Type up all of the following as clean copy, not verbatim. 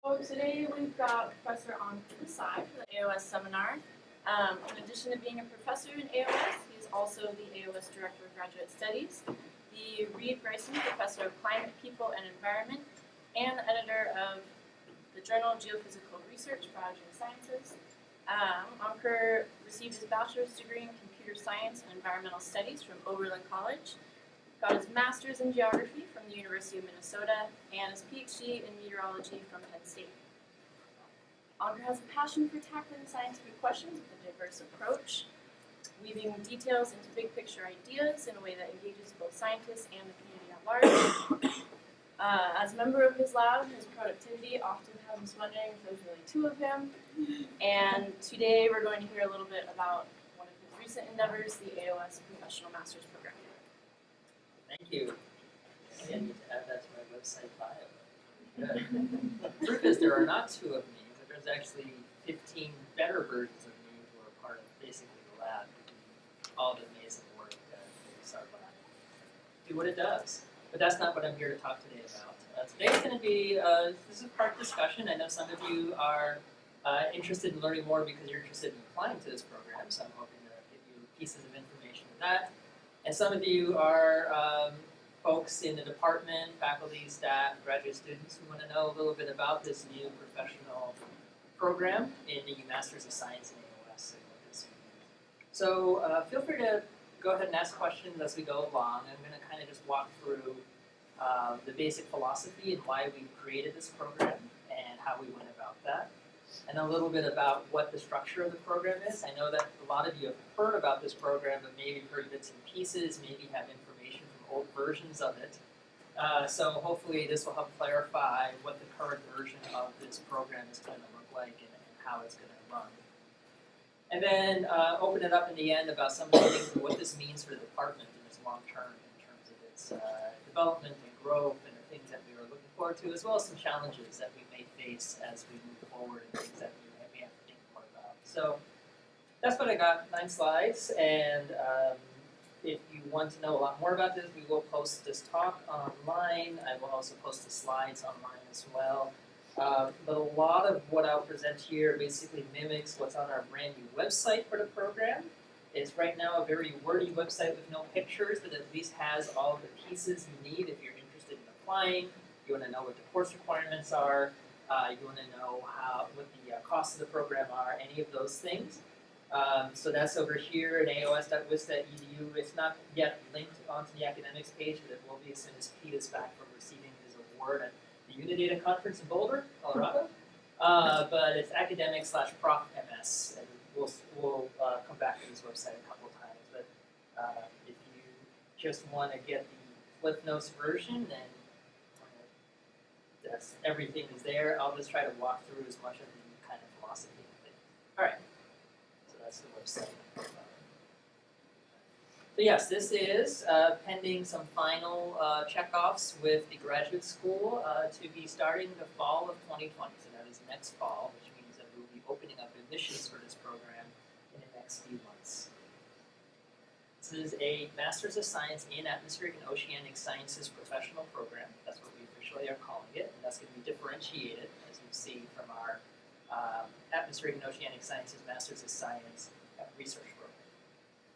So today we've got Professor Ankur Desai for the AOS seminar. In addition to being a professor in AOS, he's also the AOS Director of Graduate Studies, the Reed Bryson Professor of Climate, People, and Environment, and editor of the journal Geophysical Research, Biology and Sciences. Ankur received his bachelor's degree in Computer Science and Environmental Studies from Oberlin College, got his master's in geography from the University of Minnesota, and his PhD in meteorology from Penn State. Ankur has a passion for tackling scientific questions with a diverse approach, weaving details into big picture ideas in a way that engages both scientists and the community at large. As a member of his lab, his productivity often has us wondering if there's really two of him. And today we're going to hear a little bit about one of his recent endeavors, the AOS Professional Master's Program. Thank you. I need to add that to my website bio. Good. The proof is there are not two of me, but there's actually 15 better versions of me who are part of basically the lab, all the amazing work that makes our lab do what it does. But that's not what I'm here to talk today about. Today's going to be, this is a part discussion. I know some of you are interested in learning more because you're interested in applying to this program, so I'm hoping to give you pieces of information on that. And some of you are folks in the department, faculty, staff, graduate students who want to know a little bit about this new professional program in the Masters of Science in AOS and what this means. So feel free to go ahead and ask questions as we go along. I'm going to kind of just walk through the basic philosophy and why we created this program and how we went about that. And a little bit about what the structure of the program is. I know that a lot of you have heard about this program, but maybe heard bits and pieces, maybe have information from old versions of it. So hopefully this will help clarify what the current version of this program is going to look like and how it's going to run. And then open it up in the end about some of the things and what this means for the department in its long term in terms of its development and growth and the things that we are looking forward to, as well as some challenges that we may face as we move forward and things that we may have to think more about. So that's what I got, 9 slides, and if you want to know a lot more about this, we will post this talk online. I will also post the slides online as well. But a lot of what I'll present here basically mimics what's on our brand new website for the program. It's right now a very wordy website with no pictures, but at least has all of the pieces you need if you're interested in applying. You want to know what the course requirements are. You want to know what the costs of the program are, any of those things. So that's over here at aos.wis.edu. It's not yet linked onto the academics page, but it will be as soon as Pete is back from receiving his award at the Unidata Conference in Boulder, Colorado. But it's academic/Prof MS, and we'll come back to this website a couple times. But if you just want to get the Cliff Notes version, then that's everything is there. I'll just try to walk through as much of the kind of philosophy of it. All right, so that's the website. So yes, this is pending some final checkoffs with the graduate school to be starting the fall of 2020. So that is next fall, which means that we'll be opening up admissions for this program in the next few months. This is a Masters of Science in Atmospheric and Oceanic Sciences professional program. That's what we officially are calling it, and that's going to be differentiated, as you see, from our Atmospheric and Oceanic Sciences Masters of Science research program.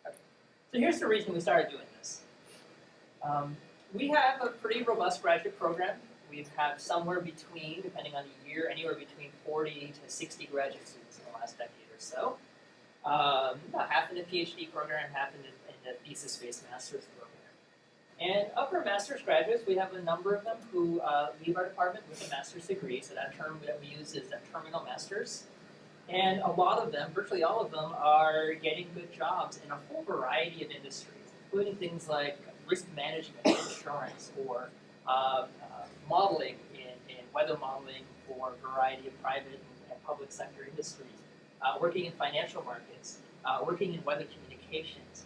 Okay. So here's the reason we started doing this. We have a pretty robust graduate program. We have somewhere between, depending on the year, anywhere between 40 to 60 graduate students in the last decade or so. About half in the PhD program, half in the Thesis Phase Master's program. And of our master's graduates, we have a number of them who leave our department with a master's degree. So that term that we use is a terminal master's. And a lot of them, virtually all of them, are getting good jobs in a whole variety of industries, including things like risk management, insurance, or modeling in weather modeling for a variety of private and public sector industries, working in financial markets, working in weather communications.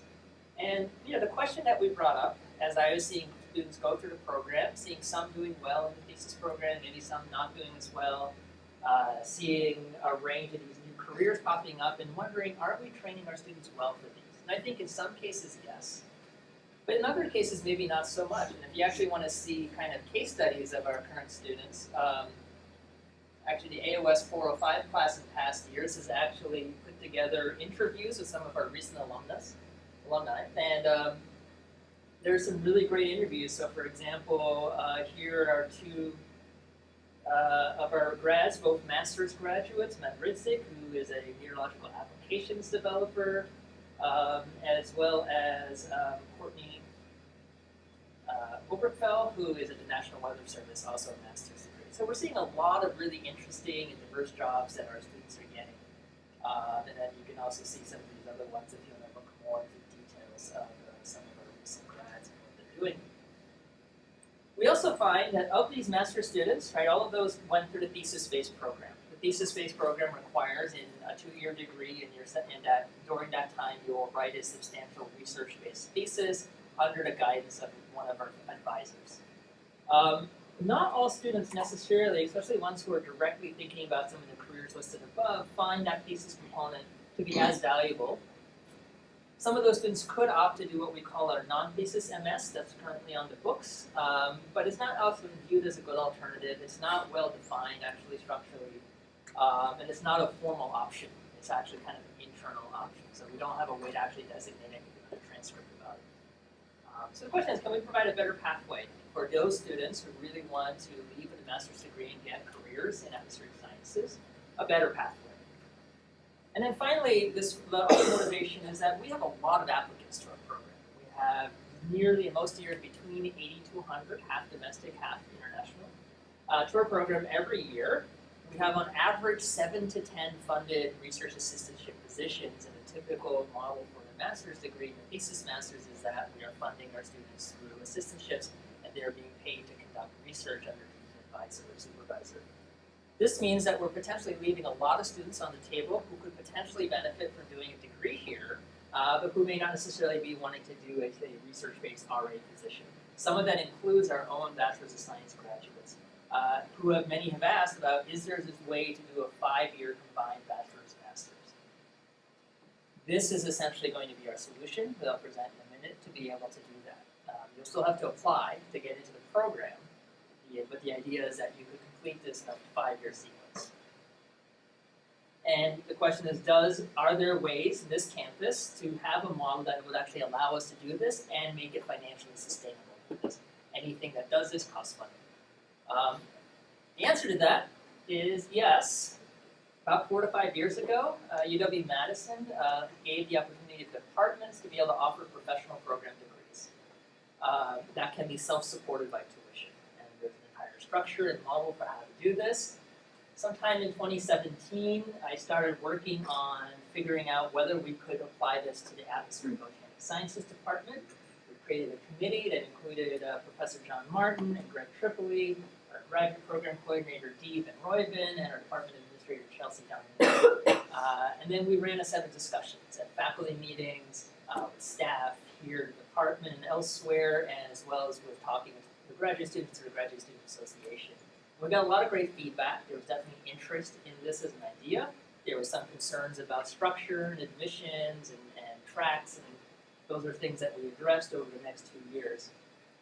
And the question that we brought up as I was seeing students go through the program, seeing some doing well in the thesis program, maybe some not doing as well, seeing a range of these new careers popping up and wondering, are we training our students well for these? And I think in some cases, yes. But in other cases, maybe not so much. And if you actually want to see kind of case studies of our current students, Actually, the AOS 405 class in past years has actually put together interviews with some of our recent alumni, and there's some really great interviews. So, for example, here are two of our grads, both master's graduates, Matt Ridzik, who is a meteorological applications developer, as well as Courtney Oberfell, who is at the National Weather Service, also a master's degree. So we're seeing a lot of really interesting and diverse jobs that our students are getting. And then you can also see some of these other ones if you want to look more into details of some of our recent grads and what they're doing. We also find that of these master's students, right, all of those went through the Thesis Phase program. The Thesis Phase program requires in a 2-year degree, and that during that time you will write a substantial research-based thesis under the guidance of one of our advisors. Not all students necessarily, especially ones who are directly thinking about some of the careers listed above, find that thesis component to be as valuable. Some of those students could opt to do what we call our non-thesis MS, that's currently on the books, but it's not often viewed as a good alternative. It's not well defined actually structurally, and it's not a formal option. It's actually kind of an internal option, so we don't have a way to actually designate anything on the transcript about it. So the question is, can we provide a better pathway for those students who really want to leave with a master's degree and get careers in atmospheric sciences, a better pathway? And then finally, the other motivation is that we have a lot of applicants to our program. We have nearly, in most years, between 80 to 100, half domestic, half international, to our program every year. We have on average 7 to 10 funded research assistantship positions, and a typical model for the master's degree and the thesis master's is that we are funding our students through assistantships, and they're being paid to conduct research under an advisor or supervisor. This means that we're potentially leaving a lot of students on the table who could potentially benefit from doing a degree here, but who may not necessarily be wanting to do a research-based RA position. Some of that includes our own Bachelor's of Science graduates, who many have asked about, is there this way to do a 5-year combined Bachelor's Master's? This is essentially going to be our solution that I'll present in a minute to be able to do that. You'll still have to apply to get into the program, but the idea is that you could complete this in a 5-year sequence. And the question is, are there ways in this campus to have a model that would actually allow us to do this and make it financially sustainable? Because anything that does this costs money. The answer to that is yes. About 4 to 5 years ago, UW-Madison gave the opportunity to departments to be able to offer professional program degrees. That can be self-supported by tuition. And there's an entire structure and model for how to do this. Sometime in 2017, I started working on figuring out whether we could apply this to the Atmospheric Volcanic Sciences Department. We created a committee that included Professor John Martin and Greg Tripoli, our graduate program coordinator Dee and Royvin, and our department administrator Chelsea Downey. And then we ran a set of discussions at faculty meetings, with staff here in the department and elsewhere, and as well as with talking with the graduate students through the Graduate Student Association. We got a lot of great feedback. There was definitely interest in this as an idea. There were some concerns about structure and admissions and tracks, and those are things that we addressed over the next 2 years.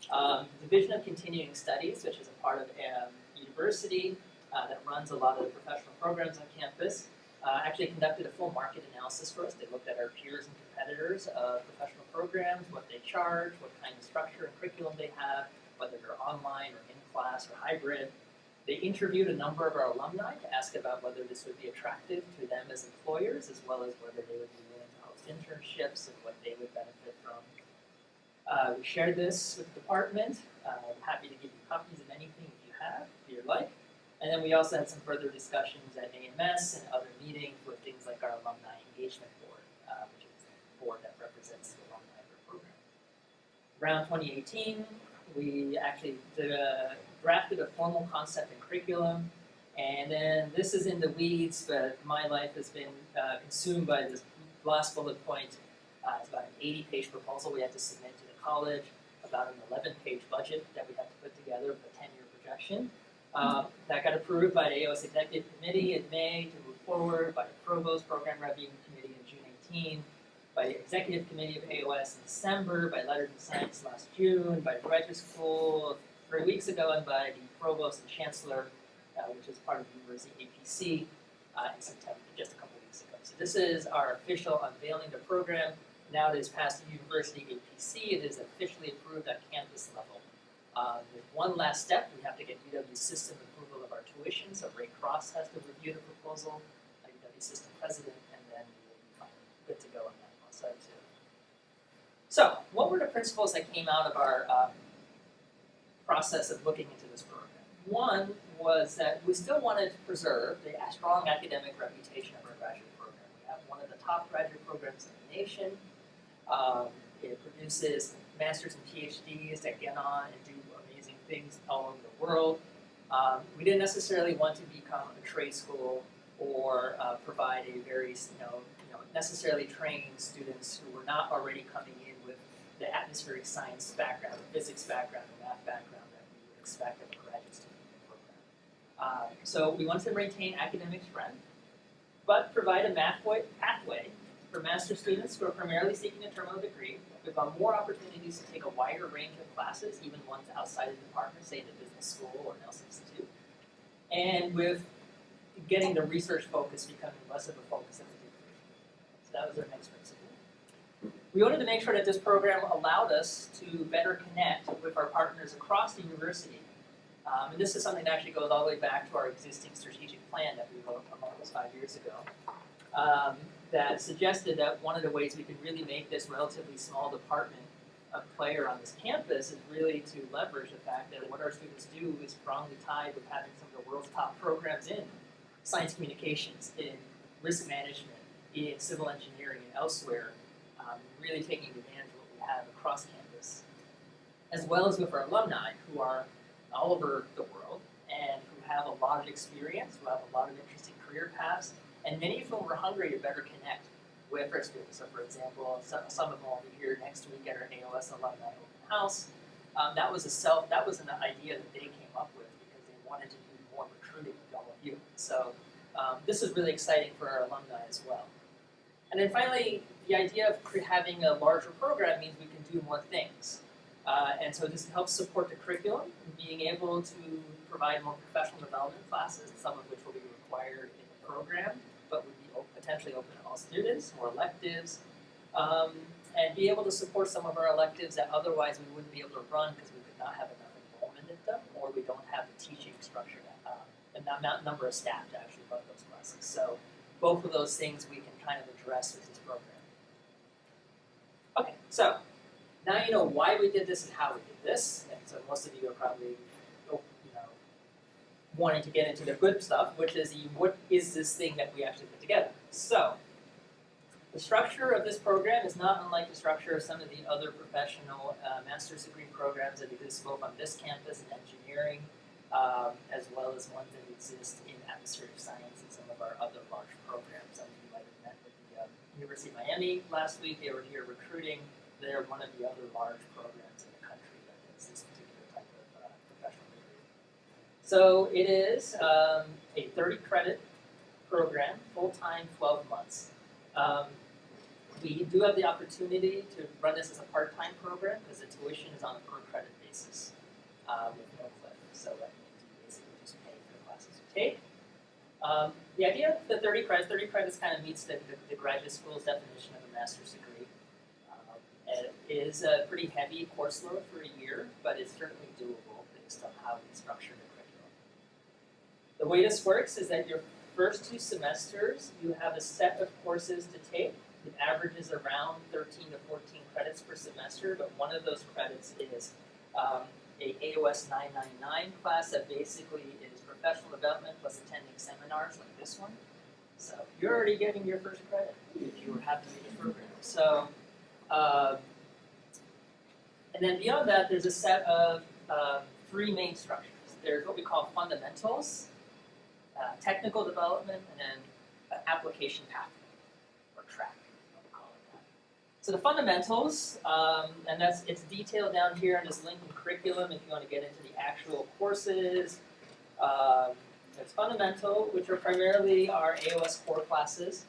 The Division of Continuing Studies, which is a part of a university that runs a lot of the professional programs on campus, actually conducted a full market analysis for us. They looked at our peers and competitors of professional programs, what they charge, what kind of structure and curriculum they have, whether they're online or in-class or hybrid. They interviewed a number of our alumni to ask about whether this would be attractive to them as employers, as well as whether they would be willing to host internships and what they would benefit from. We shared this with the department. I'm happy to give you copies of anything if you'd like. And then we also had some further discussions at AMS and other meetings with things like our Alumni Engagement Board, which is the board that represents the alumni of our program. Around 2018, we actually drafted a formal concept and curriculum, and then this is in the weeds, but my life has been consumed by this last bullet point. It's about an 80-page proposal we had to submit to the college, about an 11-page budget that we had to put together with a 10-year projection. That got approved by the AOS Executive Committee in May to move forward, by the Provost Program Review Committee in June 18, by the Executive Committee of AOS in December, by Letters of Science last June, by the Graduate School 3 weeks ago, and by the Provost and Chancellor which is part of the University APC in September, just a couple weeks ago. So this is our official unveiling the program. Now it is past the University APC. It is officially approved at campus level. There's one last step. We have to get UW system approval of our tuition. So Ray Cross has to review the proposal, UW system president, and then we will be fine, good to go on that one side too. So what were the principles that came out of our process of looking into this program? One was that we still wanted to preserve the strong academic reputation of our graduate program. We have one of the top graduate programs in the nation. It produces masters and PhDs that get on and do amazing things all over the world. We didn't necessarily want to become a trade school or provide a very necessarily trained students who were not already coming in with the atmospheric science background, physics background, and math background that we would expect of a graduate student in the program. So we wanted to maintain academic strength, but provide a pathway for master's students who are primarily seeking a terminal degree with more opportunities to take a wider range of classes, even ones outside of the department, say the business school or Nelson Institute, and with getting the research focus becoming less of a focus of the degree. So that was our next principle. We wanted to make sure that this program allowed us to better connect with our partners across the university. And this is something that actually goes all the way back to our existing strategic plan that we wrote almost 5 years ago. That suggested that one of the ways we can really make this relatively small department a player on this campus is really to leverage the fact that what our students do is strongly tied with having some of the world's top programs in science communications, in risk management, in civil engineering, and elsewhere, really taking advantage of what we have across campus, as well as with our alumni who are all over the world and who have a lot of experience, who have a lot of interesting career paths, and many of whom are hungry to better connect with our students. So for example, some of them will be here next week at our AOS Alumni Open House. That was an idea that they came up with because they wanted to do more recruiting with all of you. So this is really exciting for our alumni as well. And then finally, the idea of having a larger program means we can do more things. And so this helps support the curriculum, being able to provide more professional development classes, some of which will be required in the program, but would be potentially open to all students, more electives, and be able to support some of our electives that otherwise we wouldn't be able to run because we could not have enough enrollment in them, or we don't have the teaching structure, and not number of staff to actually run those classes. So both of those things we can kind of address with this program. Okay, so now you know why we did this and how we did this, and so most of you are probably wanting to get into the good stuff, which is what is this thing that we actually put together. So the structure of this program is not unlike the structure of some of the other professional master's degree programs that exist both on this campus in engineering, as well as ones that exist in atmospheric science and some of our other large programs. Some of you might have met with the University of Miami last week. They were here recruiting. They're one of the other large programs in the country that does this particular type of professional degree. So it is a 30-credit program, full-time, 12 months. We do have the opportunity to run this as a part-time program because the tuition is on a per-credit basis with no cliff. So that means you basically just pay for the classes you take. The idea of the 30 credits kind of meets the graduate school's definition of a master's degree. It is a pretty heavy course load for a year, but it's certainly doable based on how we structure the curriculum. The way this works is that your first 2 semesters, you have a set of courses to take. It averages around 13 to 14 credits per semester, but one of those credits is a AOS 999 class that basically is professional development plus attending seminars like this one. So you're already getting your first credit if you were happy with the program. So, and then beyond that, there's a set of 3 main structures. There's what we call fundamentals, technical development, and then application pathway, or track, what we call it that. So the fundamentals, and it's detailed down here in this link in curriculum if you want to get into the actual courses. There's fundamental, which are primarily our AOS core classes.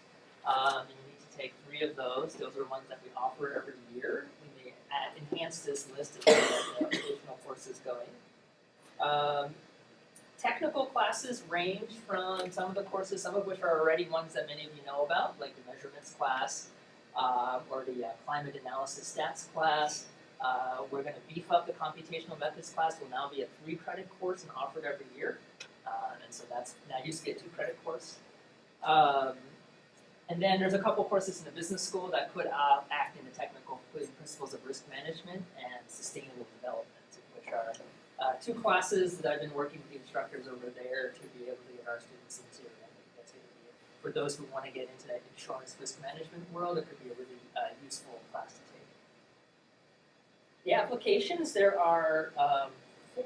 And you need to take 3 of those. Those are ones that we offer every year. We may enhance this list as we get additional courses going. Technical classes range from some of the courses, some of which are already ones that many of you know about, like the measurements class or the climate analysis stats class. We're going to beef up the computational methods class. Will now be a 3-credit course and offered every year. And so that used to be a 2-credit course. And then there's a couple courses in the business school that could act in the technical, including principles of risk management and sustainable development, which are 2 classes that I've been working with the instructors over there to be able to get our students into. And that's going to be, for those who want to get into that insurance risk management world, it could be a really useful class to take. The applications, there are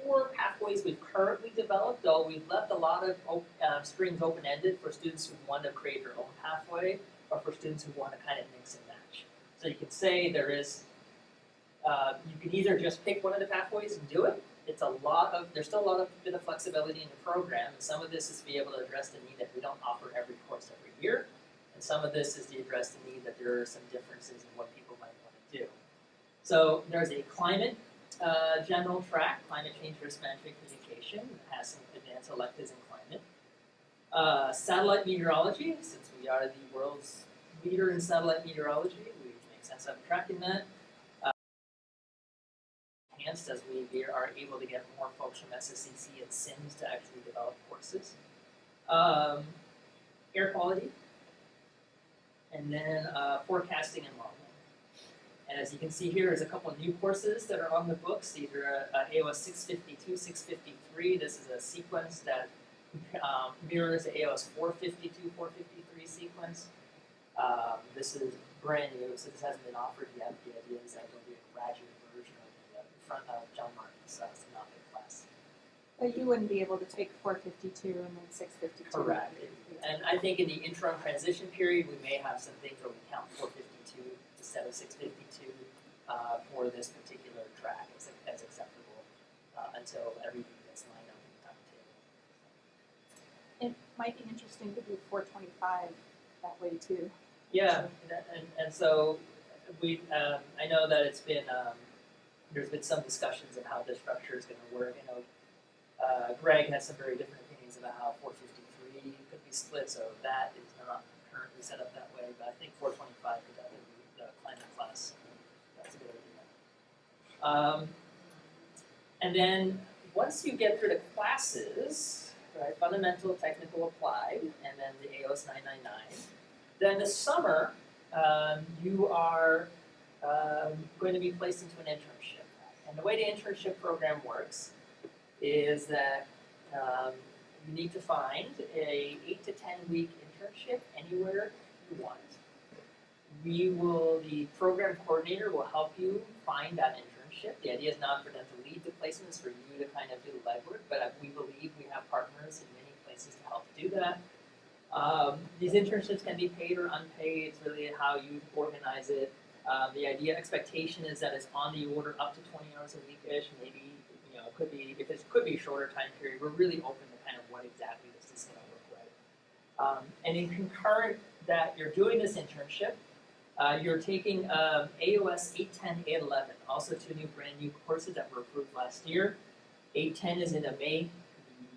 4 pathways we've currently developed, though we've left a lot of strings open-ended for students who want to create their own pathway or for students who want to kind of mix and match. So you can say there is, you can either just pick one of the pathways and do it. There's still a lot of bit of flexibility in the program, and some of this is to be able to address the need that we don't offer every course every year, and some of this is to address the need that there are some differences in what people might want to do. So there's a climate general track, climate change risk management communication, that has some advanced electives in climate. Satellite meteorology, since we are the world's leader in satellite meteorology, we make sense of tracking that. Enhanced as we are able to get more folks from SSCC and SIMS to actually develop courses. Air quality, and then forecasting and modeling. And as you can see here, there's a couple of new courses that are on the books. These are AOS 652, 653. This is a sequence that mirrors the AOS 452, 453 sequence. This is brand new, so this hasn't been offered yet. The idea is that it'll be a graduate version of the front of John Martin's synoptic class. But you wouldn't be able to take 452 and then 652. Correct. And I think in the interim transition period, we may have some things where we count 452 instead of 652 for this particular track as acceptable until everything gets lined up in the timetable. It might be interesting to do 425 that way too. Yeah, and so we I know that it's been there's been some discussions of how this structure is going to work. I know Greg has some very different opinions about how 453 could be split, so that is not currently set up that way. But I think 425 could definitely be the climate class. That's a good idea. And then once you get through the classes, right, fundamental, technical, applied, and then the AOS 999. Then this summer, you are going to be placed into an internship. And the way the internship program works is that you need to find a 8 to 10 week internship anywhere you want. The program coordinator will help you find that internship. The idea is not for them to lead the placements, for you to kind of do the legwork, but we believe we have partners in many places to help do that. These internships can be paid or unpaid. It's really how you organize it. The expectation is that it's on the order up to 20 hours a week-ish. Maybe, it could be, if it could be a shorter time period, we're really open to kind of what exactly this is going to look like. And in concurrent that you're doing this internship, you're taking AOS 810, 811, also 2 brand new courses that were approved last year. 810 is in a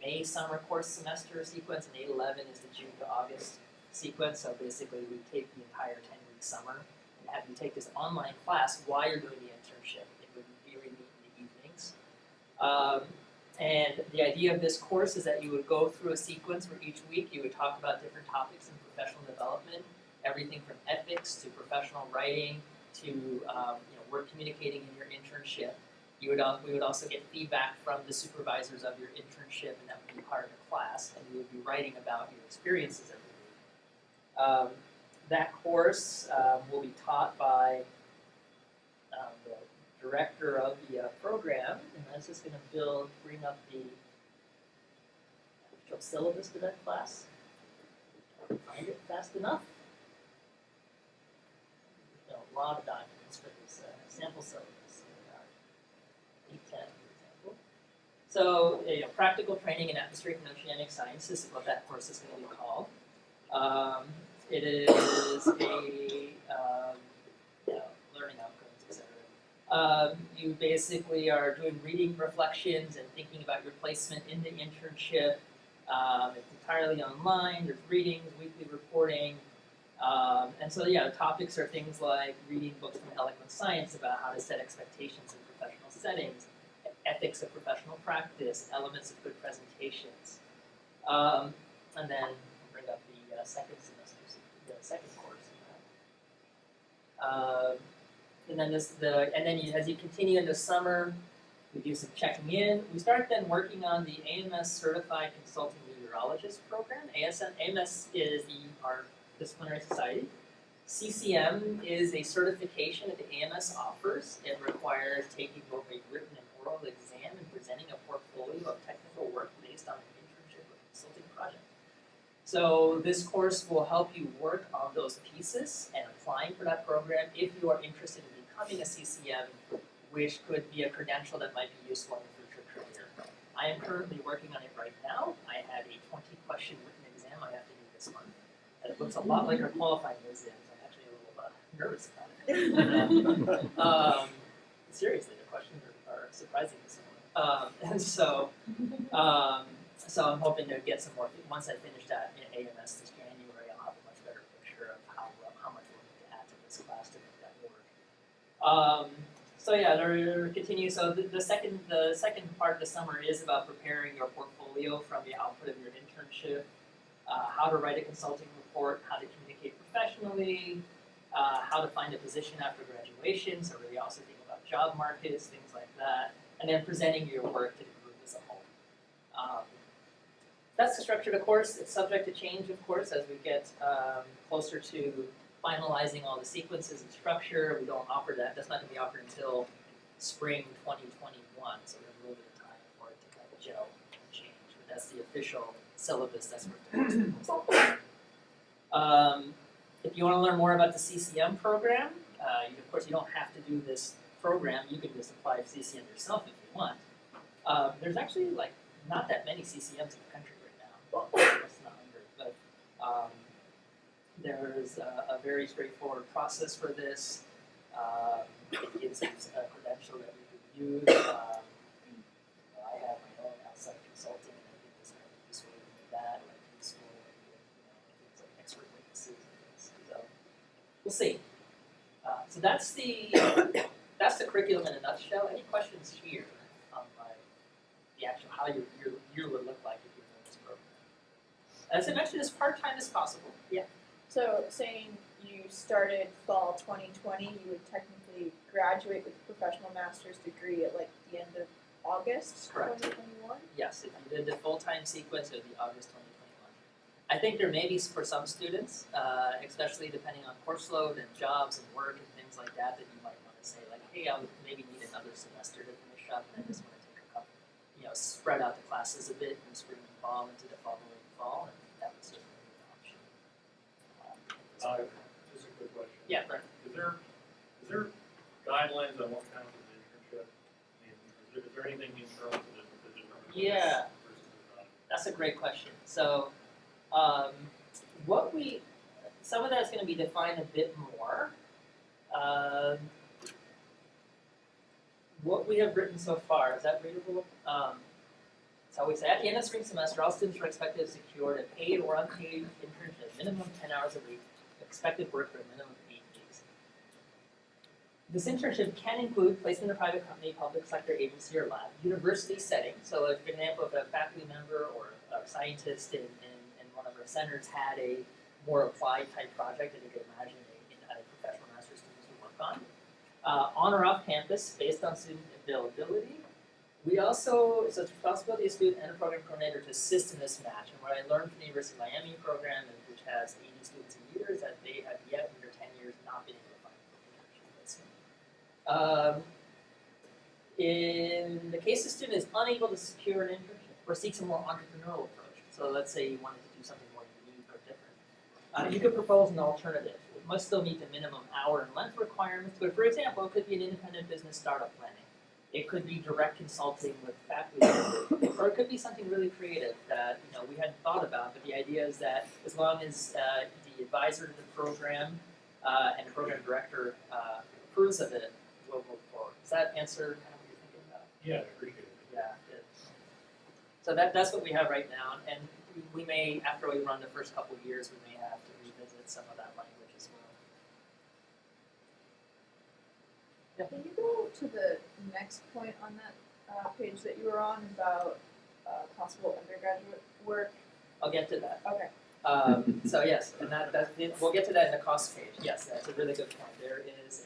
May summer course semester sequence, and 811 is the June to August sequence. So basically, we take the entire 10-week summer and have you take this online class while you're doing the internship. It would be really neat in the evenings. And the idea of this course is that you would go through a sequence where each week you would talk about different topics in professional development, everything from ethics to professional writing to work communicating in your internship. We would also get feedback from the supervisors of your internship, and that would be part of the class, and you would be writing about your experiences every week. That course will be taught by the director of the program, and that's just going to bring up the actual syllabus for that class. Find it fast enough. There's a lot of documents for this sample syllabus. 810, for example. So, practical training in atmospheric and oceanic sciences is what that course is going to be called. It is a learning outcomes, etc. You basically are doing reading reflections and thinking about your placement in the internship. It's entirely online. There's readings, weekly reporting. And so, yeah, the topics are things like reading books from Eloquent Science about how to set expectations in professional settings, ethics of professional practice, elements of good presentations. And then we'll bring up the second semester, the second course. And then as you continue into summer, we do some checking in. We start then working on the AMS Certified Consulting Meteorologist program. AMS is our disciplinary society. CCM is a certification that the AMS offers. It requires taking both a written and oral exam and presenting a portfolio of technical work based on an internship or consulting project. So this course will help you work on those pieces and applying for that program if you are interested in becoming a CCM, which could be a credential that might be useful in your future career. I am currently working on it right now. I have a 20-question written exam I have to do this month. And it looks a lot like our qualifying exams. I'm actually a little nervous about it. Seriously, the questions are surprisingly similar. So I'm hoping to get some more. Once I finish that in AMS this January, I'll have a much better picture of how much we'll need to add to this class to make that work. So yeah, there continue. So the second part of the summer is about preparing your portfolio from the output of your internship, how to write a consulting report, how to communicate professionally, how to find a position after graduation. So really also think about job markets, things like that, and then presenting your work to the group as a whole. That's the structure of the course. It's subject to change, of course, as we get closer to finalizing all the sequences and structure. We don't offer that. That's not going to be offered until spring 2021, so we have a little bit of time for it to kind of gel and change. But that's the official syllabus. That's what if you want to learn more about the CCM program, of course you don't have to do this program. You can just apply for CCM yourself if you want. There's actually not that many CCMs in the country right now. Well, it's not under, but there's a very straightforward process for this. It gives us a credential that we can use. I have my own outside consulting, and I think this might be useful to do that, useful things like expert witnesses and things. So we'll see. So that's the curriculum in a nutshell. Any questions here on the actual how your year would look like if you're doing this program? As I mentioned, as part-time as possible. Yeah. So saying you started fall 2020, you would technically graduate with a professional master's degree at the end of August Correct. 2021? Yes, if you did the full-time sequence, it would be August 2021. I think there may be for some students, especially depending on course load and jobs and work and things like that, that you might want to say hey, I would maybe need another semester to finish up, and I just want to take a couple, spread out the classes a bit from spring and fall into the following fall, and that would certainly be an option. Just a quick question. Yeah, Brent. Is there guidelines on what counts as an internship? I mean, is there anything internal to the decision? Yeah. That's a great question. So, some of that's going to be defined a bit more. What we have written so far, is that readable? So we say at the end of spring semester, all students are expected to secure a paid or unpaid internship, minimum 10 hours a week, expected work for a minimum of 8 weeks. This internship can include placement in a private company, public sector agency, or lab, university setting. So, for example, if a faculty member or a scientist in one of our centers had a more applied type project that you could imagine a professional master's students would work on or off campus based on student availability. We also, so it's the responsibility of a student and a program coordinator to assist in this match. And what I learned from the University of Miami program, which has 80 students a year, is that they have yet, in their 10 years, not been able to find an internship placement. In the case the student is unable to secure an internship or seeks a more entrepreneurial approach, so let's say you wanted to do something more unique or different, you could propose an alternative. It must still meet the minimum hour and length requirements, but for example, it could be an independent business startup planning. It could be direct consulting with faculty members, or it could be something really creative that we hadn't thought about. But the idea is that as long as the advisor to the program and the program director approves of it, we'll move forward. Does that answer kind of what you're thinking about? Yeah, I appreciate it. Yeah, good. So that's what we have right now, and we may, after we run the first couple of years, we may have to revisit some of that language as well. Can you go to the next point on that page that you were on about possible undergraduate work? I'll get to that. Okay. So yes, and we'll get to that in the cost page. Yes, that's a really good point. There is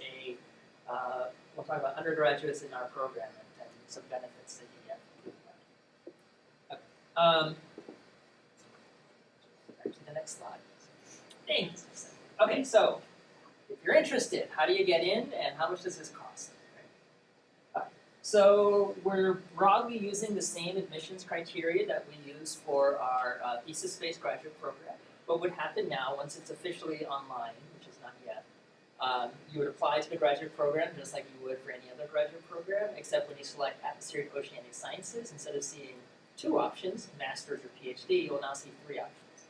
we'll talk about undergraduates in our program and some benefits that you get. Okay. Back to the next slide. Thanks. Okay, so if you're interested, how do you get in and how much does this cost? So we're broadly using the same admissions criteria that we use for our Thesis Phase graduate program. What would happen now, once it's officially online, which is not yet, you would apply to the graduate program just like you would for any other graduate program, except when you select Atmospheric Oceanic Sciences, instead of seeing 2 options, Master's or PhD, you will now see 3 options.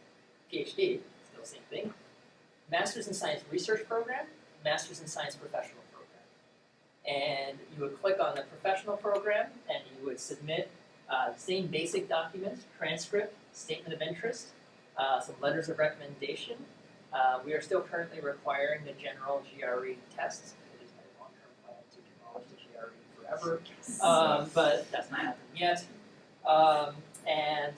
PhD, still the same thing. Master's in Science Research Program, Master's in Science Professional Program. And you would click on the professional program and you would submit the same basic documents, transcript, statement of interest, some letters of recommendation. We are still currently requiring the general GRE tests. It is my long-term plan to demolish the GRE forever, but that's not happening yet. And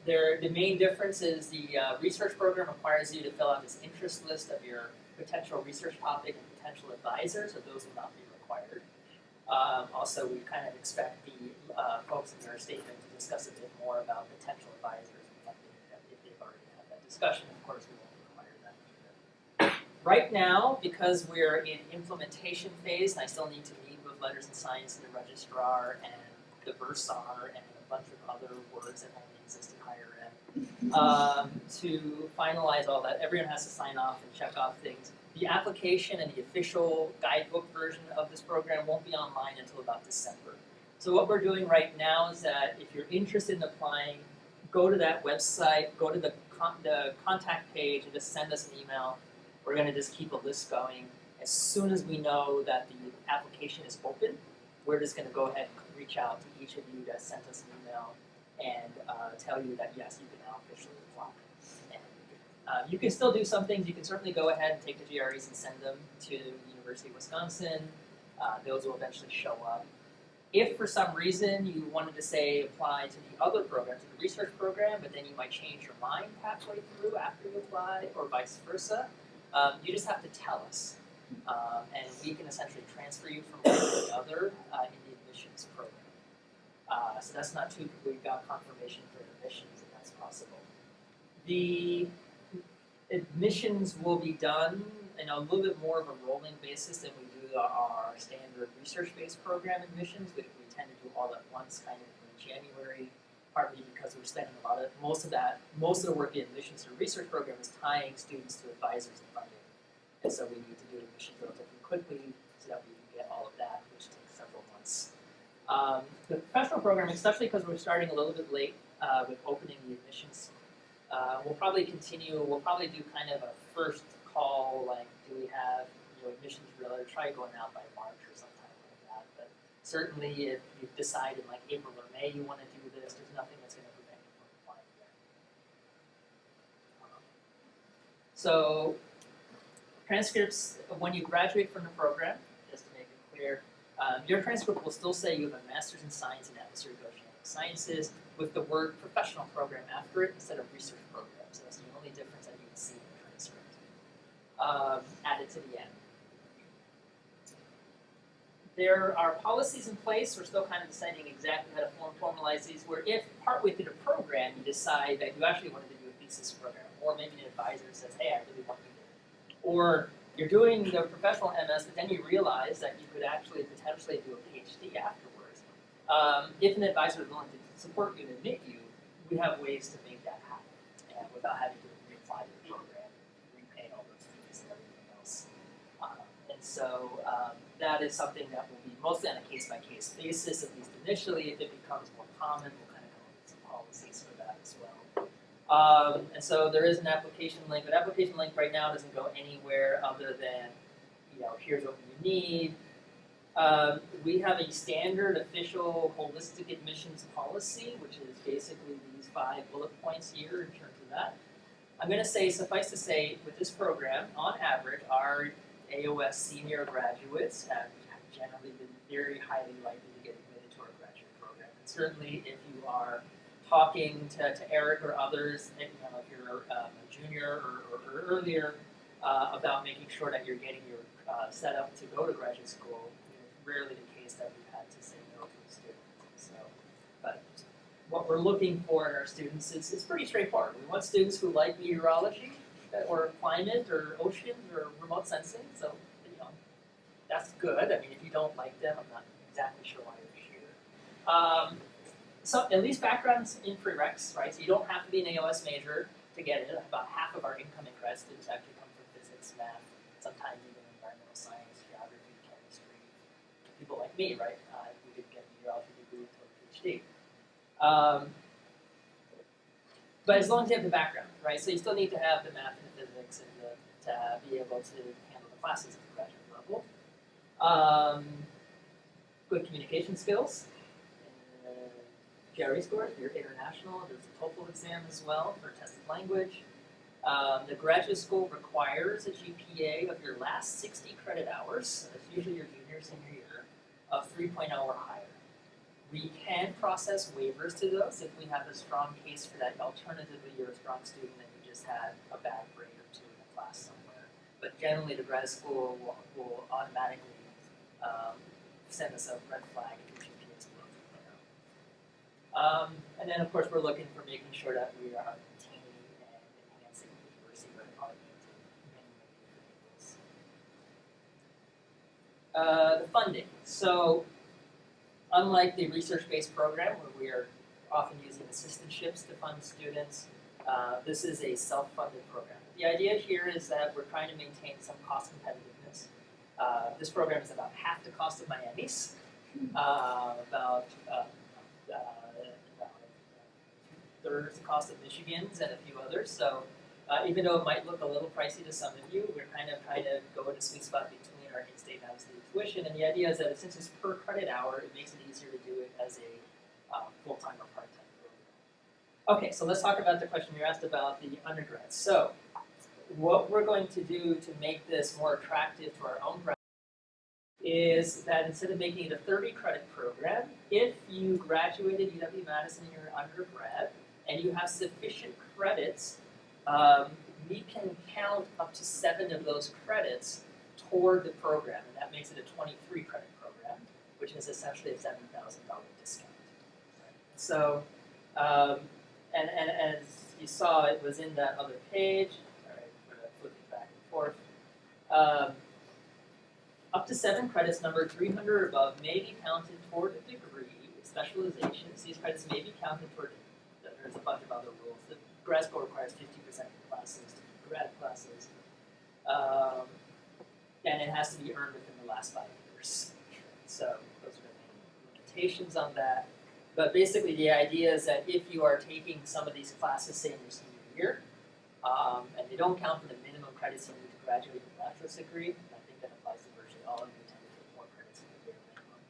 the main difference is the research program requires you to fill out this interest list of your potential research topic and potential advisor, so those will not be required. Also, we kind of expect the folks in your statement to discuss a bit more about potential advisors and funding if they've already had that discussion. Of course, we won't require that either. Right now, because we're in implementation phase, and I still need to meet with Letters in Science and the registrar and the bursar and a bunch of other words that only exist in higher ed, to finalize all that. Everyone has to sign off and check off things. The application and the official guidebook version of this program won't be online until about December. So what we're doing right now is that if you're interested in applying, go to that website, go to the contact page and just send us an email. We're going to just keep a list going. As soon as we know that the application is open, we're just going to go ahead and reach out to each of you that sent us an email and tell you that yes, you can now officially apply. And you can still do some things. You can certainly go ahead and take the GREs and send them to the University of Wisconsin. Those will eventually show up. If for some reason you wanted to say apply to the other program, to the research program, but then you might change your mind halfway through after you apply, or vice versa, you just have to tell us. And we can essentially transfer you from one to the other in the admissions program. So that's not too, we've got confirmation for admissions and that's possible. The admissions will be done in a little bit more of a rolling basis than we do our standard research-based program admissions. We tend to do all at once kind of in January, partly because we're spending most of the work in admissions to the research program is tying students to advisors and funding. And so we need to do admissions relatively quickly so that we can get all of that, which takes several months. The professional program, especially because we're starting a little bit late with opening the admissions, we'll probably continue. We'll probably do kind of a first call, like, do we have admissions really? Try going out by March or sometime like that. But certainly, if you decide in like April or May you want to do this, there's nothing that's going to prevent you from applying there. So, transcripts when you graduate from the program, just to make it clear, your transcript will still say you have a Master's in Science and Atmospheric Oceanic Sciences with the word professional program after it instead of research program. So that's the only difference that you can see in the transcript. Added to the end. There are policies in place. We're still kind of deciding exactly how to formalize these, where if partway through the program you decide that you actually wanted to do a thesis program, or maybe an advisor says, hey, I really want you to, or you're doing the professional MS, but then you realize that you could actually potentially do a PhD afterwards. If an advisor is willing to support you and admit you, we have ways to make that happen, and without having to reapply to the program, repay all those fees and everything else. And so that is something that will be mostly on a case-by-case basis, at least initially. If it becomes more common, we'll kind of come up with some policies for that as well. And so there is an application link, but application link right now doesn't go anywhere other than, here's what you need. We have a standard official holistic admissions policy, which is basically these 5 bullet points here in terms of that. I'm going to say, suffice to say, with this program, on average, our AOS senior graduates have generally been very highly likely to get admitted to our graduate program. And certainly, if you are talking to Eric or others, if you're a junior or earlier, about making sure that you're getting your set up to go to graduate school, it's rarely the case that we've had to say no to a student. So, but what we're looking for in our students is pretty straightforward. We want students who like meteorology or climate or oceans or remote sensing. So, that's good. I mean, if you don't like them, I'm not exactly sure why you're here. So at least backgrounds in prereqs, right? So you don't have to be an AOS major to get it. About half of our incoming grad students actually come from physics, math, sometimes even environmental science, geography, chemistry. People like me, right? We could get a meteorology degree until a PhD. But as long as you have the background, right? So you still need to have the math and the physics and to be able to handle the classes at the graduate level. Good communication skills. GRE scores, if you're international, there's a TOEFL exam as well for tested language. The graduate school requires a GPA of your last 60 credit hours, that's usually your junior, senior year, of 3.0 or higher. We can process waivers to those if we have a strong case for that. Alternatively, you're a strong student and you just had a bad grade or 2 in a class somewhere. But generally, the grad school will automatically send us a red flag if your GPA is below 3.0. And then, of course, we're looking for making sure that we are maintaining and enhancing the diversity of our department in many different angles. The funding. So, unlike the research-based program where we are often using assistantships to fund students, this is a self-funded program. The idea here is that we're trying to maintain some cost competitiveness. This program is about half the cost of Miami's, about 2/3 the cost of Michigan's and a few others. So even though it might look a little pricey to some of you, we're kind of trying to go at a sweet spot between our in-state and out-of-state tuition. And the idea is that since it's per credit hour, it makes it easier to do it as a full-time or part-time program. Okay, so let's talk about the question you asked about the undergrads. So what we're going to do to make this more attractive to our own graduates is that instead of making it a 30-credit program, if you graduated UW-Madison in your undergrad and you have sufficient credits, we can count up to 7 of those credits toward the program, and that makes it a 23-credit program, which is essentially a $7,000 discount. Right? So, and as you saw, it was in that other page. All right, we're going to flip it back and forth. Up to 7 credits numbered 300 or above may be counted toward a degree specializations. These credits may be counted toward, there's a bunch of other rules. The grad school requires 50% of the classes to be grad classes. And it has to be earned within the last 5 years. So those are the main limitations on that. But basically the idea is that if you are taking some of these classes, say in your senior year, and they don't count for the minimum credits you need to graduate your bachelor's degree, and I think that applies to virtually all of you, tend to take more credits than the bare minimum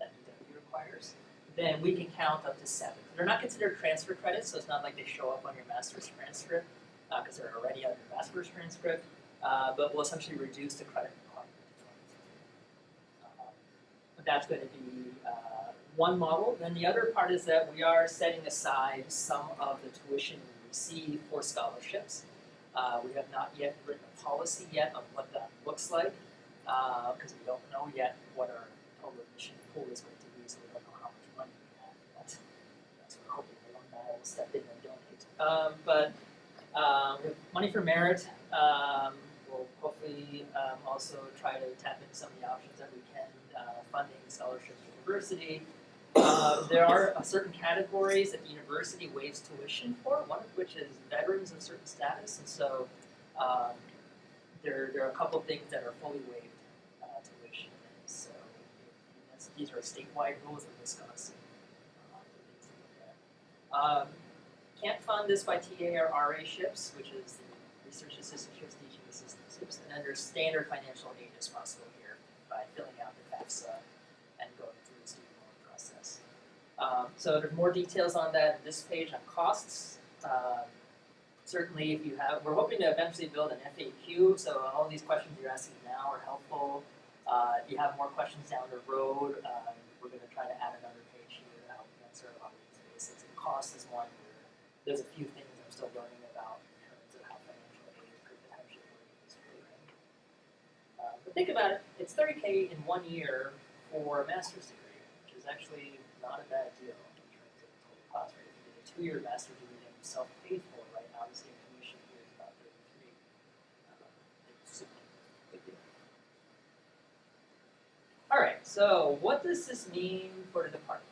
that UW requires, then we can count up to 7. They're not considered transfer credits, so it's not like they show up on your master's transcript, because they're already on your bachelor's transcript, but we'll essentially reduce the credit requirement to 23. But that's going to be one model. Then the other part is that we are setting aside some of the tuition we receive for scholarships. We have not yet written a policy yet on what that looks like, because we don't know yet what our total admission pool is going to be, so we don't know how much money we have yet. So we're hoping the alumni will step in and donate. But with money for merit, we'll hopefully also try to tap into some of the options that we can, funding scholarships for university. There are certain categories that the university waives tuition for, one of which is veterans of certain status, and so there are a couple of things that are fully waived tuition. And so these are statewide rules in Wisconsin. Things to look at. Can't fund this by TA or RA ships, which is the research assistantships, teaching assistantships, and under standard financial aid is possible here. by filling out the FAFSA and going through the student loan process. So there's more details on that in this page on costs. Certainly, if you have, we're hoping to eventually build an FAQ, so all these questions you're asking now are helpful. If you have more questions down the road, we're going to try to add another page here to help answer a lot of these basics. And cost is one where there's a few things I'm still learning about in terms of how financial aid could potentially work in this program. But think about it, it's $30K in 1 year for a master's degree, which is actually not a bad deal in terms of total cost. Right? If you did a 2-year master's degree and self-paid for right now, the same tuition here is about 33. It's a big deal. All right, so what does this mean for the departments?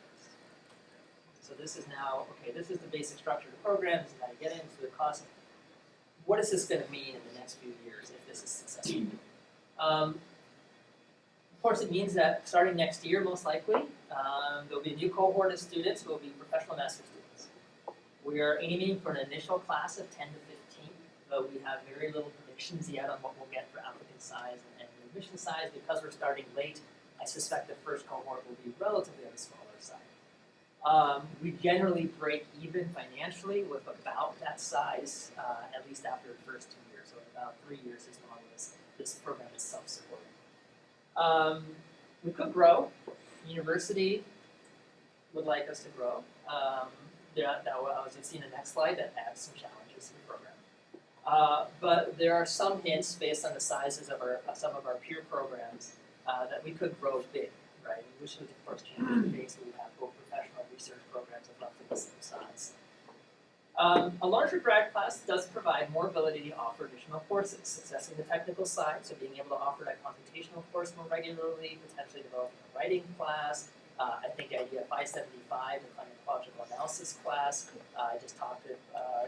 So this is now, okay, this is the basic structure of the program, this is how you get into the cost. What is this going to mean in the next few years if this is successful? Of course, it means that starting next year, most likely, there'll be a new cohort of students who will be professional master's students. We are aiming for an initial class of 10 to 15, but we have very little predictions yet on what we'll get for applicant size and admission size. Because we're starting late, I suspect the first cohort will be relatively on the smaller side. We generally break even financially with about that size, at least after the first 2 years, so about 3 years as long as this program is self-supporting. We could grow. University would like us to grow. As you'll see in the next slide, that adds some challenges to the program. But there are some hints based on the sizes of some of our peer programs that we could grow big, right? Which would, of course, change the face where we have both professional and research programs of roughly the same size. A larger grad class does provide more ability to offer additional courses, accessing the technical side, so being able to offer that computational course more regularly, potentially developing a writing class. I think the idea of 575, the logical analysis class. I just talked to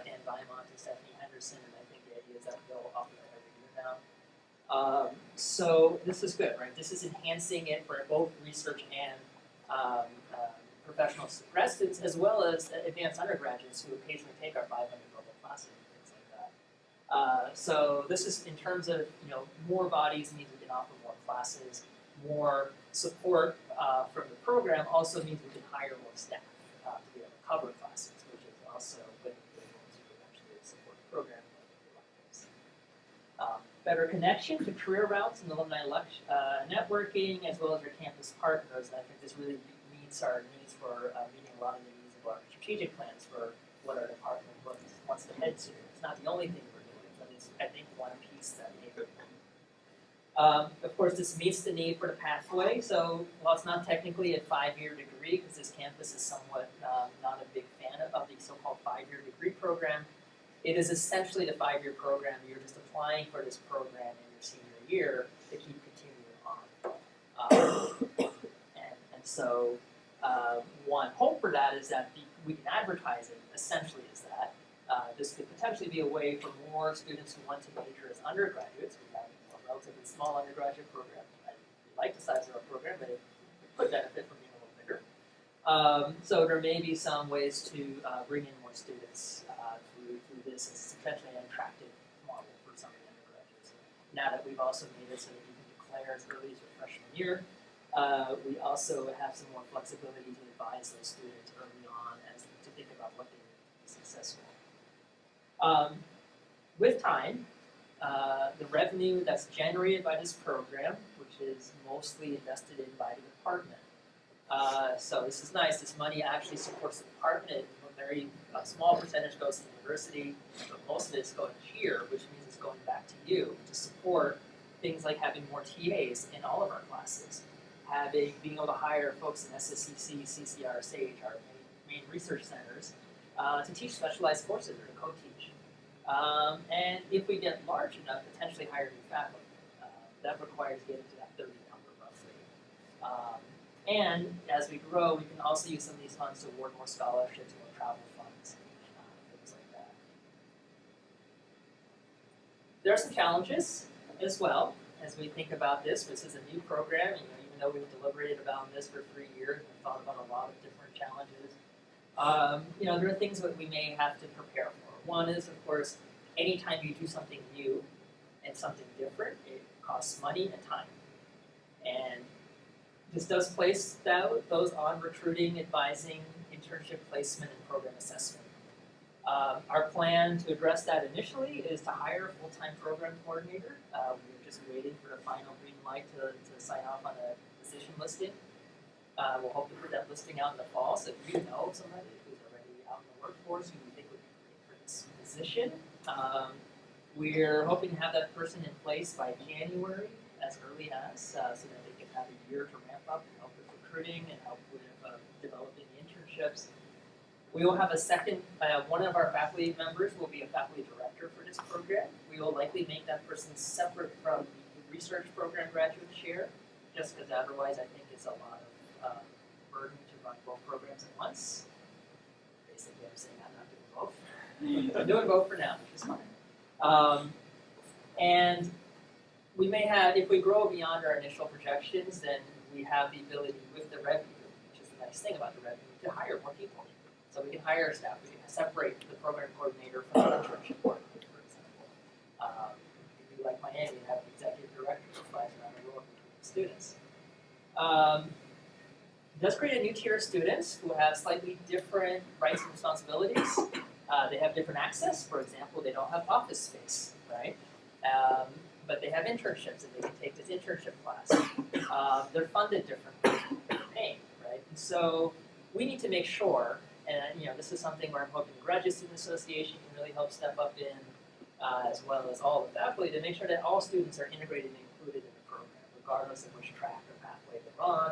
Dan Beaumont and Stephanie Henderson, and I think the idea is that they'll offer that every year now. So this is good, right? This is enhancing it for both research and professional grad students, as well as advanced undergraduates who occasionally take our 500 level classes and things like that. So this is in terms of more bodies means we can offer more classes, more support from the program also means we can hire more staff to be able to cover classes, which is also good to eventually support the program. Better connection to career routes and alumni networking, as well as our campus partners. And I think this really meets our needs for meeting a lot of the needs of our strategic plans for what our department wants to head to. It's not the only thing we're doing, but it's, I think, one piece that may be. Of course, this meets the need for the pathway. So while it's not technically a 5-year degree, because this campus is somewhat not a big fan of the so-called 5-year degree program, it is essentially the 5-year program. You're just applying for this program in your senior year to keep continuing on. And so one hope for that is that we can advertise it, essentially is that. This could potentially be a way for more students who want to major as undergraduates. We have a relatively small undergraduate program. I like the size of our program, but it could benefit from being a little bigger. So there may be some ways to bring in more students through this. It's essentially an attractive model for some of the undergraduates. Now that we've also made it so that you can declare as early as your freshman year, we also have some more flexibility to advise those students early on as to think about what they need to be successful. With time, the revenue that's generated by this program, which is mostly invested in by the department. So this is nice. This money actually supports the department. A small percentage goes to the university, but most of it is going here, which means it's going back to you to support things like having more TAs in all of our classes, being able to hire folks in SSCC, CCR, SAGE, our main research centers, to teach specialized courses or to co-teach. And if we get large enough, potentially hire new faculty. That requires getting to that 30 number roughly. And as we grow, we can also use some of these funds to award more scholarships, more travel funds, things like that. There are some challenges as well as we think about this. This is a new program, and even though we've deliberated about this for 3 years and thought about a lot of different challenges, there are things that we may have to prepare for. One is, of course, anytime you do something new and something different, it costs money and time. And this does place those on recruiting, advising, internship placement, and program assessment. Our plan to address that initially is to hire a full-time program coordinator. We're just waiting for the final green light to sign off on a position listing. We'll hope to put that listing out in the fall, so if you know somebody who's already out in the workforce who you think would be great for this position, we're hoping to have that person in place by January, as early as, so that they can have a year to ramp up and help with recruiting and help with developing internships. We will have a second, one of our faculty members will be a faculty director for this program. We will likely make that person separate from the research program graduate chair, just because otherwise I think it's a lot of burden to run both programs at once. Basically, I'm saying I'm not doing both. I'm doing both for now, which is fine. And we may have, if we grow beyond our initial projections, then we have the ability with the revenue, which is the nice thing about the revenue, to hire more people. So we can hire staff, we can separate the program coordinator from the internship coordinator, for example. If you like Miami and have an executive director who flies around the world with students. It does create a new tier of students who have slightly different rights and responsibilities. They have different access. For example, they don't have office space, right? But they have internships and they can take this internship class. They're funded differently, they're paying, right? And so we need to make sure, and this is something where I'm hoping the Graduate Student Association can really help step up in, as well as all the faculty, to make sure that all students are integrated and included in the program, regardless of which track or pathway they're on.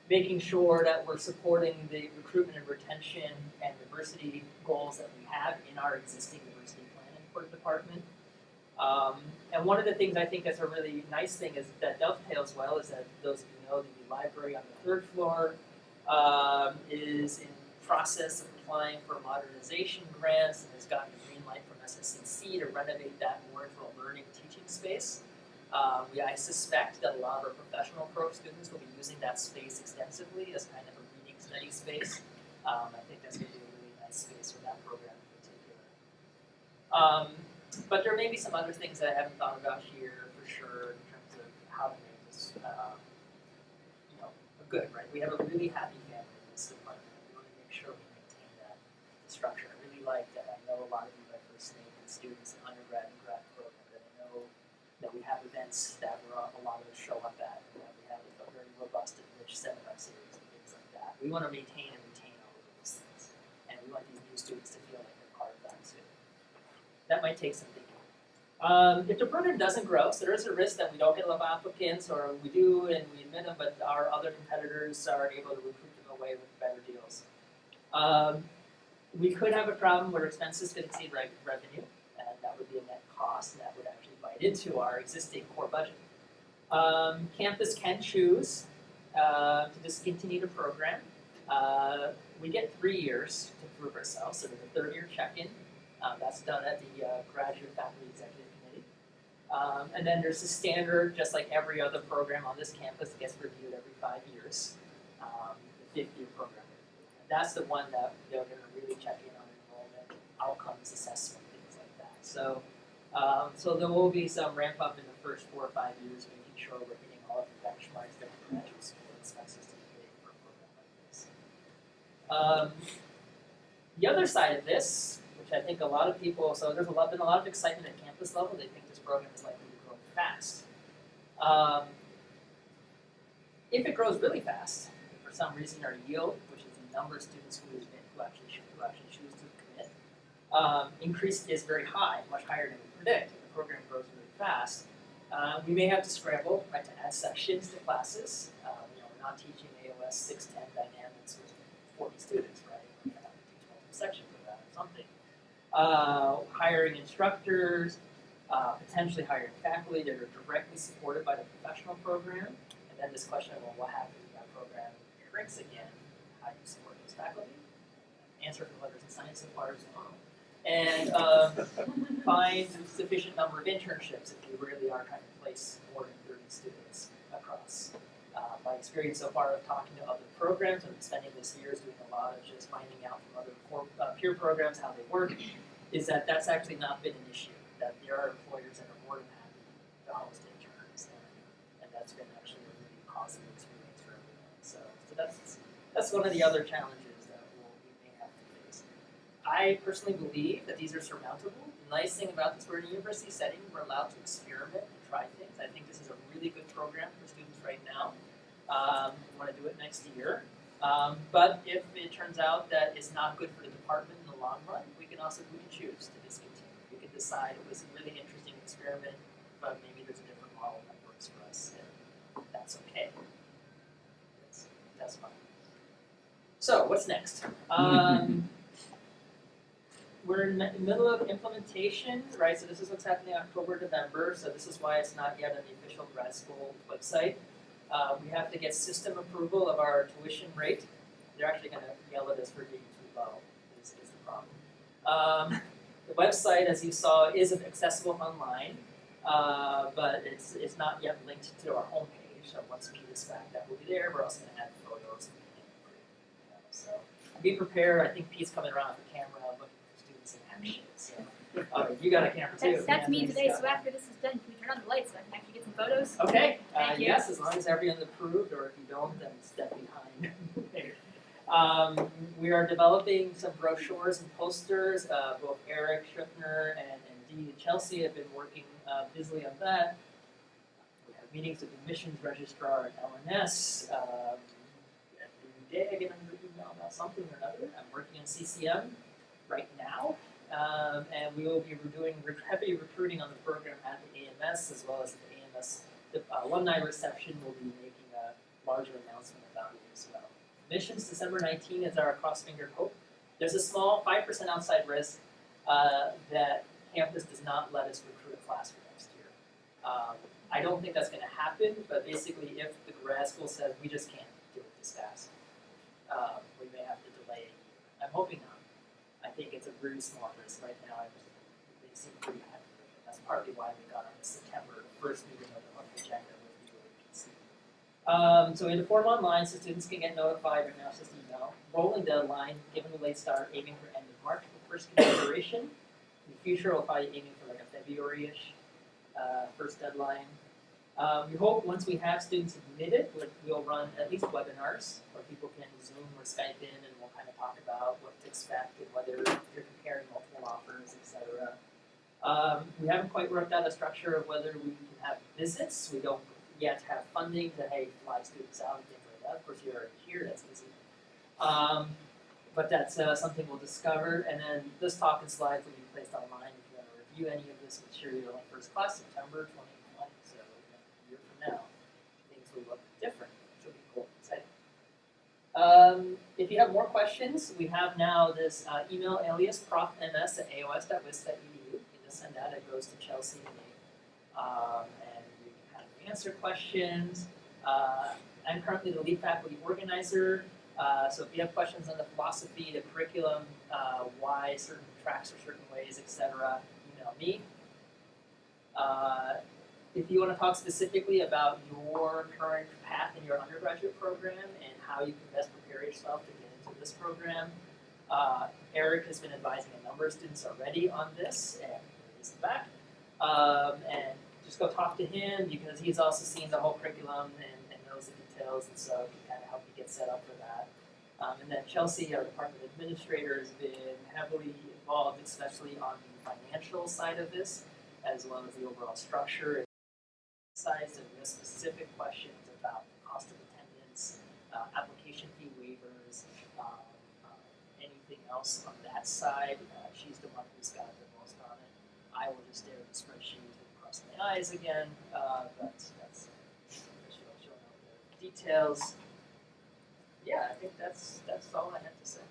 Making sure that we're supporting the recruitment and retention and diversity goals that we have in our existing diversity planning for the department. And one of the things I think is a really nice thing is that dovetails well is that those of you know the library on the third floor is in process of applying for modernization grants and has gotten a green light from SSCC to renovate that more into a learning teaching space. I suspect that a lot of our professional pro students will be using that space extensively as kind of a reading study space. I think that's going to be a really nice space for that program in particular. But there may be some other things that I haven't thought about here for sure in terms of how to make this, good, right? We have a really happy family in this department. We want to make sure we maintain that structure. I really like that. I know a lot of you by first name and students in undergrad and grad program, that I know that we have events that a lot of us show up at, and that we have a very robust and rich seminar series and things like that. We want to maintain and retain all of those things. And we want these new students to feel like they're part of that too. That might take some thinking. If the program doesn't grow, so there's a risk that we don't get enough applicants, or we do and we admit them, but our other competitors are able to recruit them away with better deals. We could have a problem where expenses could exceed revenue, and that would be a net cost, and that would actually bite into our existing core budget. Campus can choose to discontinue the program. We get 3 years to prove ourselves, so there's a third-year check-in. That's done at the Graduate Faculty Executive Committee. And then there's a standard, just like every other program on this campus, that gets reviewed every 5 years, the 5th-year program. That's the one that they're going to really check in on enrollment, outcomes, assessment, things like that. So, so there will be some ramp up in the first 4 or 5 years, making sure we're hitting all of the benchmarks that graduate school expenses to be paid for a program like this. The other side of this, which I think a lot of people, so there's been a lot of excitement at campus level. They think this program is likely to grow fast. If it grows really fast, if for some reason our yield, which is the number of students who actually choose to commit, increase is very high, much higher than we predict. If the program grows really fast, we may have to scramble, right, to add sections to classes. We're not teaching AOS 610 dynamics with 40 students, right? We're going to have to teach multiple sections of that or something. Hiring instructors, potentially hiring faculty that are directly supported by the professional program, and then this question of, well, what happens if that program shrinks again? How do you support those faculty? Answer for letters and science requires no. And find a sufficient number of internships if you really are trying to place more than 30 students across. My experience so far of talking to other programs and spending this year is doing a lot of just finding out from other peer programs how they work, is that that's actually not been an issue. That there are employers that are more than happy to host interns, and that's been actually a really that's one of the other challenges that we may have to face. I personally believe that these are surmountable. The nice thing about this, we're in a university setting, we're allowed to experiment and try things. I think this is a really good program for students right now. We want to do it next year. But if it turns out that it's not good for the department in the long run, we can choose to discontinue. We can decide it was a really interesting experiment, but maybe there's a different model that works for us, and that's okay. That's fine. So what's next? We're in the middle of implementation, right? So this is what's happening October, November. So this is why it's not yet on the official grad school website. We have to get system approval of our tuition rate. They're actually going to yell at us for being too low, is the problem. The website, as you saw, is accessible online, but it's not yet linked to our homepage. So once Pete is back, that will be there. We're also going to add photos. So be prepared. I think Pete's coming around with the camera looking for students in action. So you got a camera too. That's me today, so after this is done, can we turn on the lights so I can actually get some photos? Okay, Thank you. yes, as long as everyone's approved, or if you don't, then step behind. We are developing some brochures and posters. Both Eric Schiffner and Dee and Chelsea have been working busily on that. We have meetings with the admissions registrar at LNS. Every day I get another email about something or another. I'm working on CCM right now. And we will be doing heavy recruiting on the program at the AMS, as well as at the AMS. The alumni reception will be making a larger announcement about it as well. Admissions December 19 is our cross-fingered hope. There's a small 5% outside risk that campus does not let us recruit a class for next year. I don't think that's going to happen, but basically if the grad school says we just can't do it this fast, we may have to delay it. I'm hoping not. I think it's a really small risk right now. They seem pretty happy with it. That's partly why we got on the September first meeting of the agenda with the UAPC. So we had to form online so students can get notified. Right now it's just email. Rolling deadline, given the late start, aiming for end of March for first consideration. In the future, we'll probably aiming for like a February-ish first deadline. We hope once we have students admitted, we'll run at least webinars where people can Zoom or Skype in, and we'll kind of talk about what to expect and whether you're comparing multiple offers, etc. We haven't quite worked out a structure of whether we can have visits. We don't yet have funding to fly students out and things like that. Of course, you're already here, that's easy. But that's something we'll discover. And then this talk and slides will be placed online if you want to review any of this material in first class, September 2020. So a year from now, things will look different, which will be cool, exciting. If you have more questions, we have now this email alias profms@aos.wisc.edu. You can just send that. It goes to Chelsea and me, and you can kind of answer questions. I'm currently the lead faculty organizer, so if you have questions on the philosophy, the curriculum, why certain tracks are certain ways, etc., email me. If you want to talk specifically about your current path in your undergraduate program and how you can best prepare yourself to get into this program, Eric has been advising a number of students already on this, and he's back. And just go talk to him because he's also seen the whole curriculum and knows the details, and so he can kind of help you get set up for that. And then Chelsea, our department administrator, has been heavily involved, especially on the financial side of this, as well as the overall structure and size, and the specific questions about the cost of attendance, application fee waivers, anything else on that side. She's the one who's got the most on it. I will just stare at the spreadsheet and cross my eyes again, but she'll know the details. Yeah, I think that's all I have to say.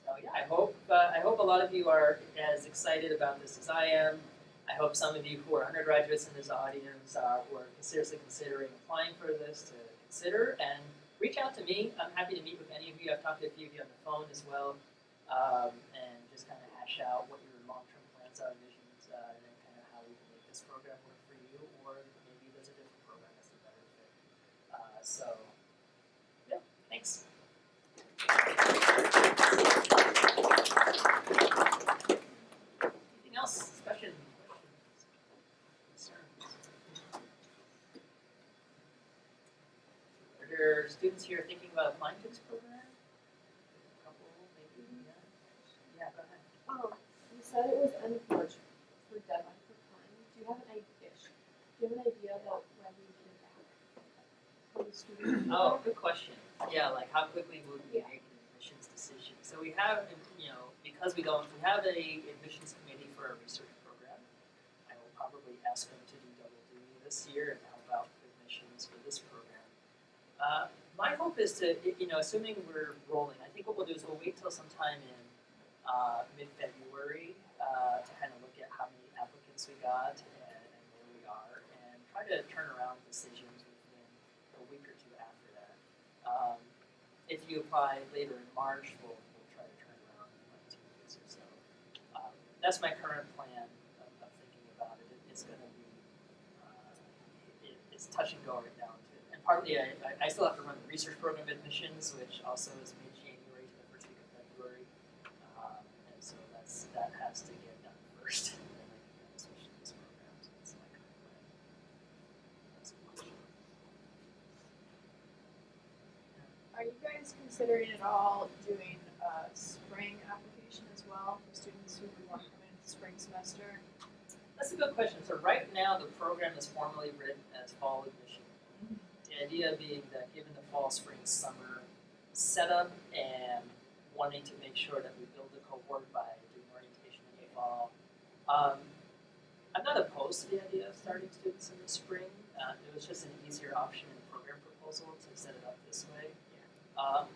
So yeah, I hope a lot of you are as excited about this as I am. I hope some of you who are undergraduates in this audience who are seriously considering applying for this to consider and reach out to me. I'm happy to meet with any of you. I've talked to a few of you on the phone as well, and just kind of hash out what your long-term plans are, visions, and then kind of how we can make this program work for you, or maybe there's a different program that's a better fit. So, yeah, thanks. Anything else? Discussion? Are there students here thinking about applying to this program? said it was end of March for deadline for applying. Do you have an idea about when we get it back for the student? Oh, good question. Yeah, like how quickly would we Yeah. make an admissions decision? So we have, because we have a admissions committee for our research program. I will probably ask them to do double duty this year and help out with admissions for this program. My hope is to, assuming we're rolling, I think what we'll do is we'll wait till sometime in mid-February to kind of look at how many applicants we got and where we are, and try to turn around decisions within a week or two after that. If you apply later in March, we'll try to turn around in like 2 weeks or so. That's my current plan of thinking about it. It's going to be, it's touch and go right down to it. And partly I still have to run the research program admissions, which also is mid-January to the first week of February. And so that has to get done first. And then I can switch to this program. So that's my current plan. That's a question. Are you guys considering at all doing a spring application as well for students who would want to come in the spring semester? That's a good question. So right now the program is formally written as fall admission. The idea being that given the fall, spring, summer setup and wanting to make sure that we build a cohort by doing orientation in the fall, I'm not opposed to the idea of starting students in the spring. It was just an easier option in the program proposal to set it up this way.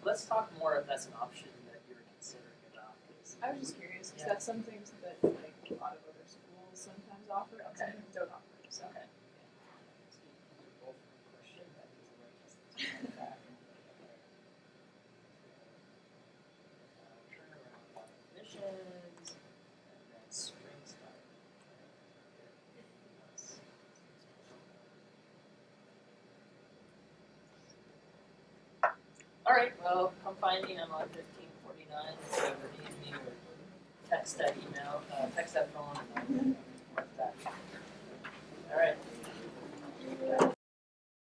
Let's talk more if that's an option that you're considering about. I was just curious because Yeah. that's some things that like a lot of other schools sometimes offer and Okay. sometimes don't offer. So Okay. So these are both good questions. That is a right just to back. Turnaround on admissions, and then spring start. All right. Well, come find me. I'm on 1549. If you ever need me, or text that email, text that phone, and